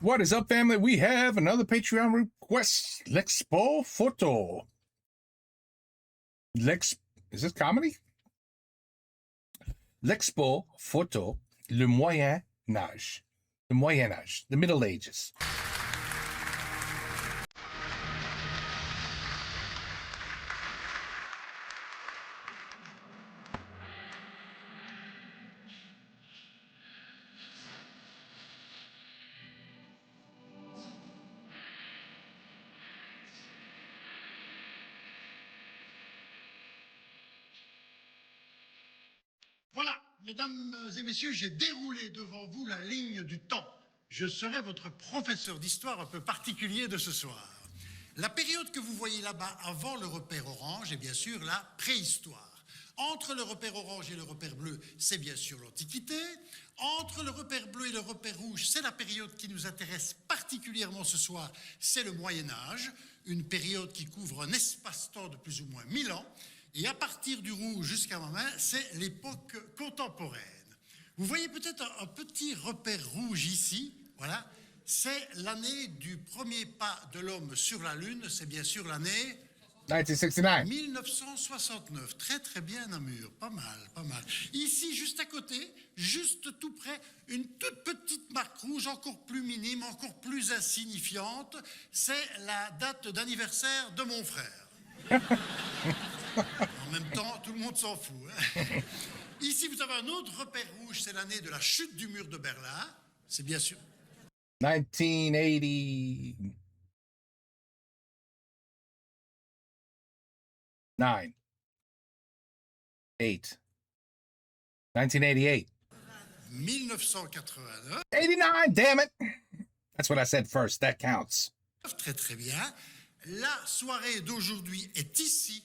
What is up, family? We have another Patreon request. L'Expo Photo. Is this comedy? L'Expo Photo, le Moyen Âge. The Moyen Âge, the Middle Ages. Voilà, mesdames et messieurs, j'ai déroulé devant vous la ligne du temps. Je serai votre professeur d'histoire un peu particulier de ce soir. La période que vous voyez là-bas avant le repère orange est bien sûr la préhistoire. Entre le repère orange et le repère bleu, c'est bien sûr l'Antiquité. Entre le repère bleu et le repère rouge, c'est la période qui nous intéresse particulièrement ce soir, c'est le Moyen-Âge, une période qui couvre un espace-temps de plus ou moins 1000 ans. Et à partir du rouge jusqu'à ma main, c'est l'époque contemporaine. Vous voyez peut-être un petit repère rouge ici, voilà. C'est l'année du premier pas de l'homme sur la Lune, c'est bien sûr l'année 1969. 1969. Très très bien, Namur, pas mal, pas mal. Ici, juste à côté, juste tout près, une toute petite marque rouge, encore plus minime, encore plus insignifiante, c'est la date d'anniversaire de mon frère. En même temps, tout le monde s'en fout. Hein. Ici, vous avez un autre repère rouge, c'est l'année de la chute du mur de Berlin. C'est bien sûr 1989. 1988. 1989. 89, damn it! That's what I said first. That counts. Très très bien. La soirée d'aujourd'hui est ici.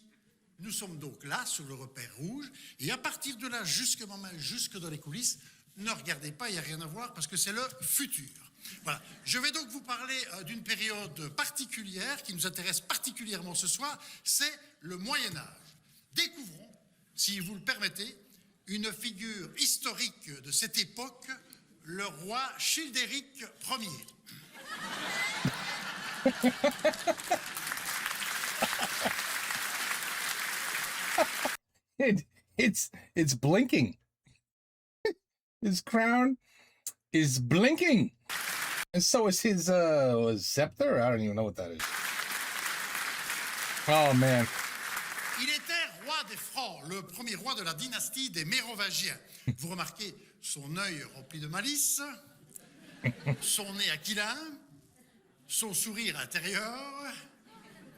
Nous sommes donc là, sur le repère rouge. Et à partir de là, jusque dans les coulisses, ne regardez pas, il n'y a rien à voir, parce que c'est le futur. Voilà. Je vais donc vous parler d'une période particulière qui nous intéresse particulièrement ce soir, c'est le Moyen-Âge. Découvrons, si vous le permettez, une figure historique de cette époque, le roi Childéric Ier. It's blinking. His crown is blinking. And so is his scepter. I don't even know what that is. Oh man. Il était roi des Francs, le premier roi de la dynastie des Mérovingiens. Vous remarquez son œil rempli de malice, son nez aquilin, son sourire intérieur,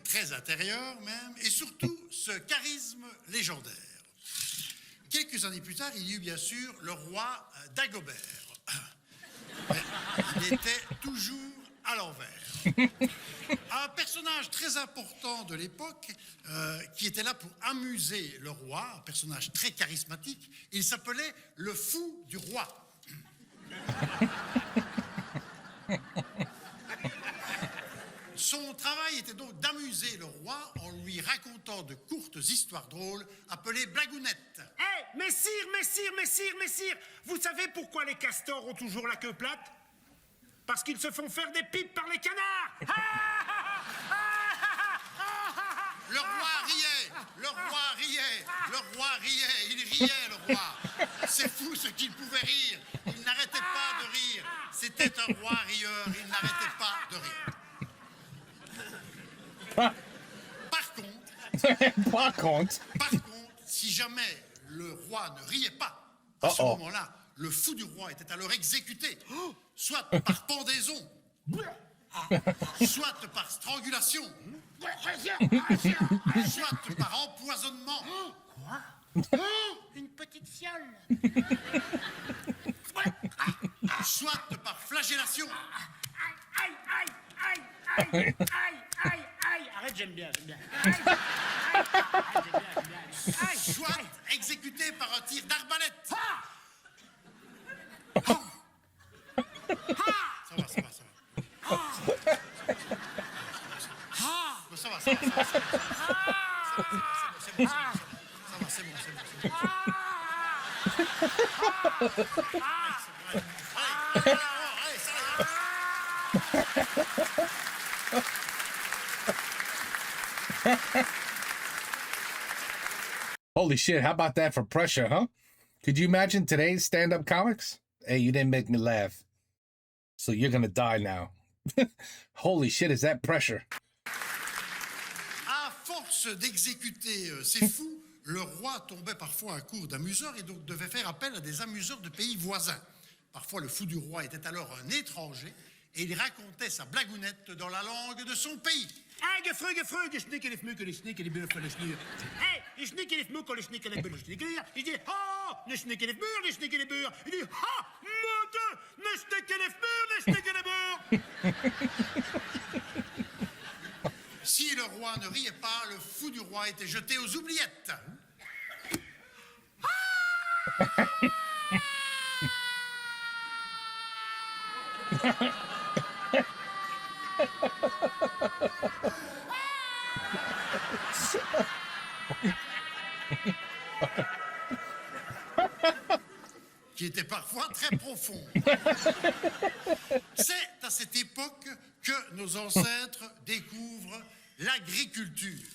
très intérieur même, et surtout ce charisme légendaire. Quelques années plus tard, il y eut bien sûr le roi Dagobert. Mais il était toujours à l'envers. Un personnage très important de l'époque qui était là pour amuser le roi, un personnage très charismatique, il s'appelait le fou du roi. Son travail était donc d'amuser le roi en lui racontant de courtes histoires drôles appelées blagounettes. Hé, messire, vous savez pourquoi les castors ont toujours la queue plate? Parce qu'ils se font faire des pipes par les canards. Le roi riait, il riait le roi. C'est fou ce qu'il pouvait rire, il n'arrêtait pas de rire. C'était un roi rieur, il n'arrêtait pas de rire. Par contre, si jamais le roi ne riait pas, à ce moment-là, le fou du roi était alors exécuté, soit par pendaison, soit par strangulation, soit par empoisonnement. Quoi? Une petite fiole. Soit par flagellation. Aïe. Arrête, j'aime bien. Aïe, soit exécuté par un tir d'arbalète. Ça va. C'est bon. Allez, ça va. Holy shit, how about that for pressure, huh? Could you imagine today's stand-up comics? Hey, you didn't make me laugh, so you're gonna die now. Holy shit, is that pressure? À force d'exécuter ces fous, le roi tombait parfois à court d'amuseurs et donc devait faire appel à des amuseurs de pays voisins. Parfois, le fou du roi était alors un étranger et il racontait sa blagounette dans la langue de son pays. Hey, gefrug, snickelif muckel, snickelif buffel, snier. Hey, je snickelif muckel, snickelif buffel, snier. Il dit, oh, ne snickelif mur, ne snickelif mur. Il dit, ha, mon Dieu, ne snickelif mur, ne snickelif mur. Si le roi ne riait pas, le fou du roi était jeté aux oubliettes. Qui était parfois très profond. C'est à cette époque que nos ancêtres découvrent l'agriculture.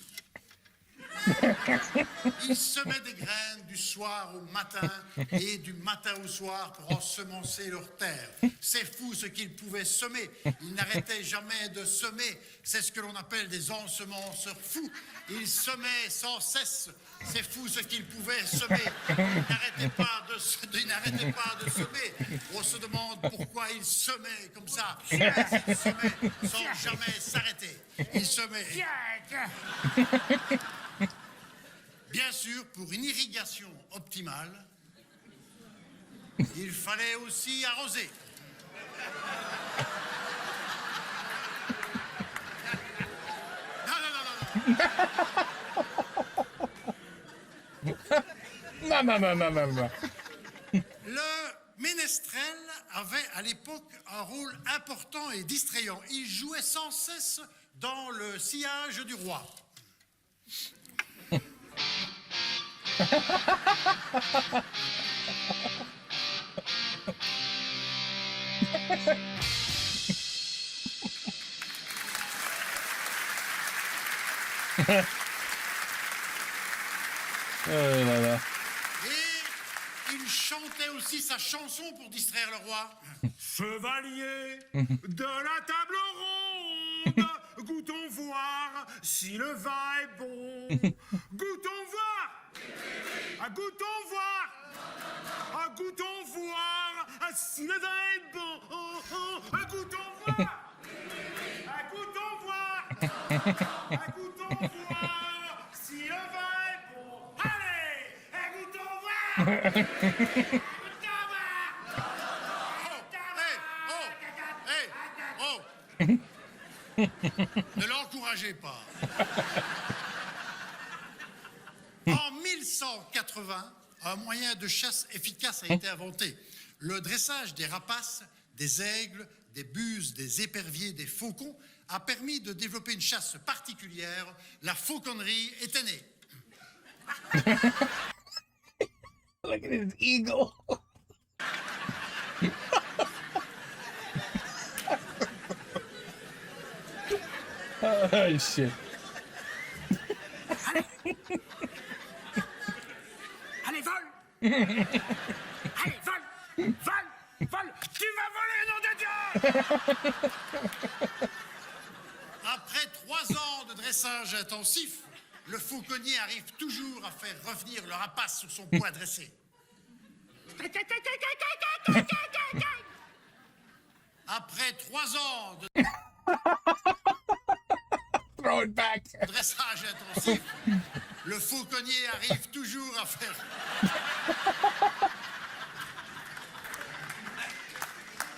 Ils semaient des graines du soir au matin et du matin au soir pour ensemencer leurs terres. C'est fou ce qu'ils pouvaient semer. Ils n'arrêtaient jamais de semer. C'est ce que l'on appelle des ensemenceurs fous. Ils semaient sans cesse. C'est fou ce qu'ils pouvaient semer. Ils n'arrêtaient pas de semer. On se demande pourquoi ils semaient comme ça. Ils semaient sans jamais s'arrêter. Ils semaient. Bien sûr, pour une irrigation optimale, il fallait aussi arroser. Non. Le ménestrel avait à l'époque un rôle important et distrayant. Il jouait sans cesse dans le sillage du roi. Là. Et il chantait aussi sa chanson pour distraire le roi. Chevalier de la table ronde, goûtons voir si le vin est bon. Goûtons voir. Goûtons voir. Goûtons voir si le vin est bon. Goûtons voir. Goûtons voir. Goûtons voir si le vin est bon. Allez, goûtons voir. Ne l'encouragez pas. En 1180, un moyen de chasse efficace a été inventé. Le dressage des rapaces, des aigles, des buses, des éperviers, des faucons a permis de développer une chasse particulière. La fauconnerie était née. Look at his eagle. Oh, shit. Allez, vole. Allez, vole. Tu vas voler, nom de Dieu. Après 3 ans de dressage intensif, le fauconnier arrive toujours à faire revenir le rapace sur son poids dressé. Après 3 ans de Throw it back. dressage intensif, le fauconnier arrive toujours à faire...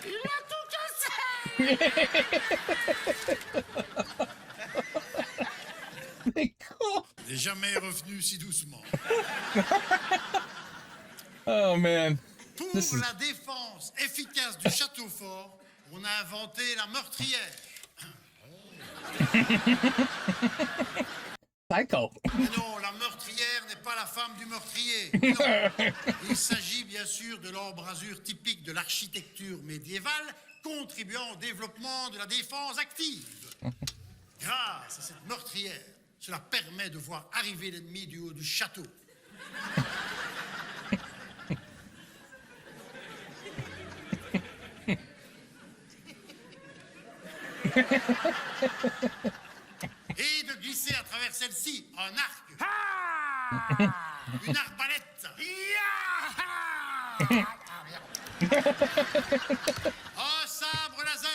Il a tout cassé. Il n'est jamais revenu si doucement. Oh, man. Pour This is- la défense efficace du château fort, on a inventé la meurtrière. Psycho. Mais non, la meurtrière n'est pas la femme du meurtrier. Non. Il s'agit bien sûr de l'embrasure typique de l'architecture médiévale, contribuant au développement de la défense active. Grâce à cette meurtrière, cela permet de voir arriver l'ennemi du haut du château. Et de glisser à travers celle-ci un arc. Une arbalète. Un sabre laser.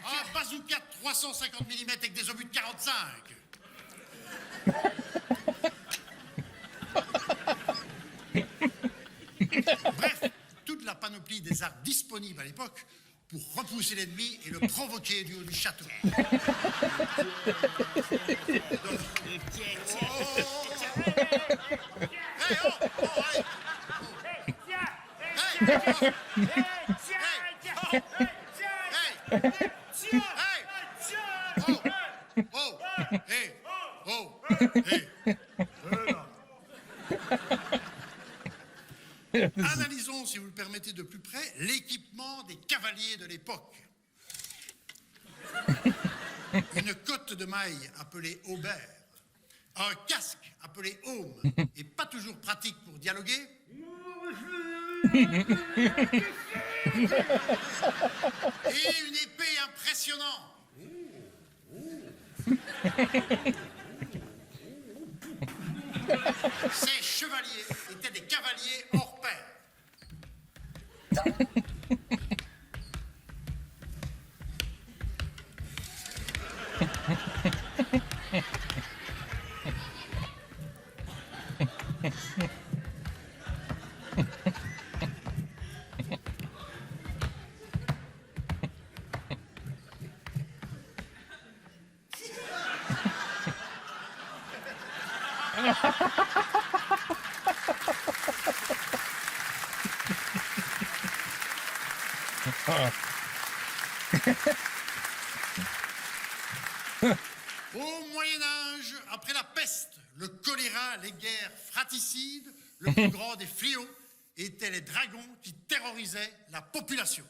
Un bazooka de 350 mm avec des obus de 45. Bref, toute la panoplie des armes disponibles à l'époque pour repousser l'ennemi et le provoquer du haut du château. Analysons, si vous le permettez de plus près, l'équipement des cavaliers de l'époque. Une cotte de maille appelée aubert, un casque appelé aume, et pas toujours pratique pour dialoguer. Et une épée impressionnante. Ces chevaliers étaient des cavaliers hors pair. Au Moyen-Âge, après la peste, le choléra, les guerres fratricides, le plus grand des fléaux étaient les dragons qui terrorisaient la population.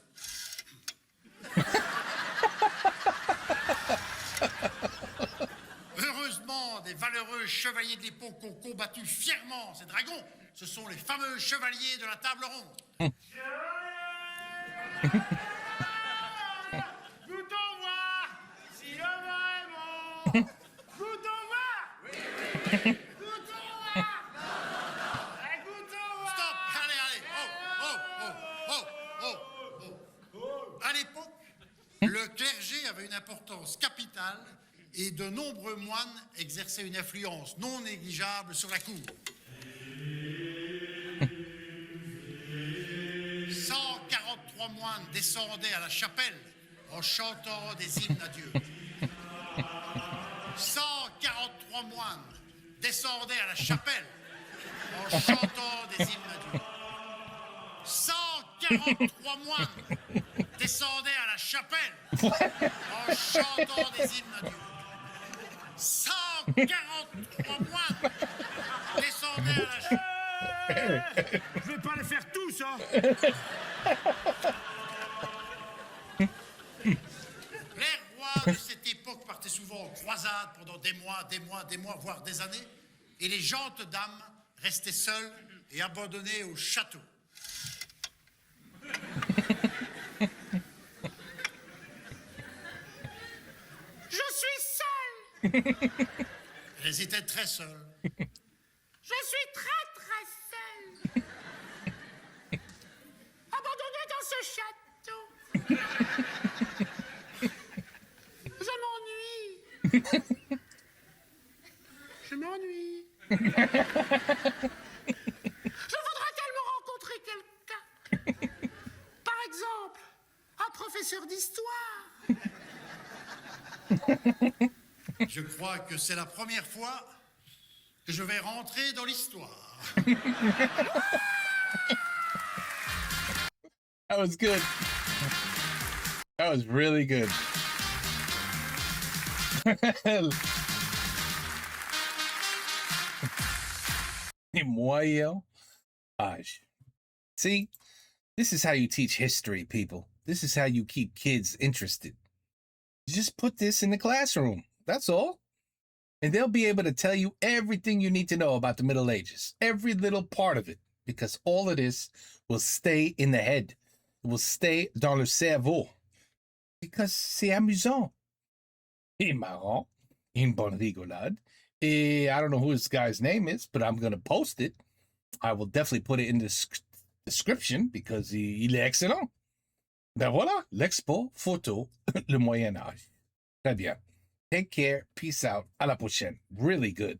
Heureusement, des valeureux chevaliers de l'époque ont combattu fièrement ces dragons. Ce sont les fameux chevaliers de la table ronde. Stop! Allez! Oh! À l'époque, le clergé avait une importance capitale et de nombreux moines exerçaient une influence non négligeable sur la cour. 143 moines descendaient à la chapelle en chantant des hymnes à Dieu. 143 moines descendaient à la chapelle en chantant des hymnes à Dieu. 143 moines descendaient à la chapelle en chantant des hymnes à Dieu. 143 moines descendaient à la chapelle. Je vais pas les faire tous, hein. Les rois de cette époque partaient souvent en croisade pendant des mois, voire des années, et les gentes dames restaient seules et abandonnées au château. Je suis seule. Elles étaient très seules. Je suis très seule. Abandonnée dans ce château. Je m'ennuie. Je m'ennuie. Je voudrais tellement rencontrer quelqu'un. Par exemple, un professeur d'histoire. Je crois que c'est la première fois que je vais rentrer dans l'histoire. That was good. That was really good. Moyel. Gosh. See, This is how you teach history, people. This is how you keep kids interested. Just put this in the classroom. That's all. And they'll be able to tell you everything you need to know about the Middle Ages, every little part of it, because all of this will stay in the head. It will stay dans le cerveau. Because c'est amusant. Et marrant. Une bonne rigolade. I don't know who this guy's name is, but I'm going to post it. I will definitely put it in the description because il est excellent. Ben voilà, l'expo photo, le Moyen Âge. Très bien. Take care. Peace out. À la prochaine. Really good.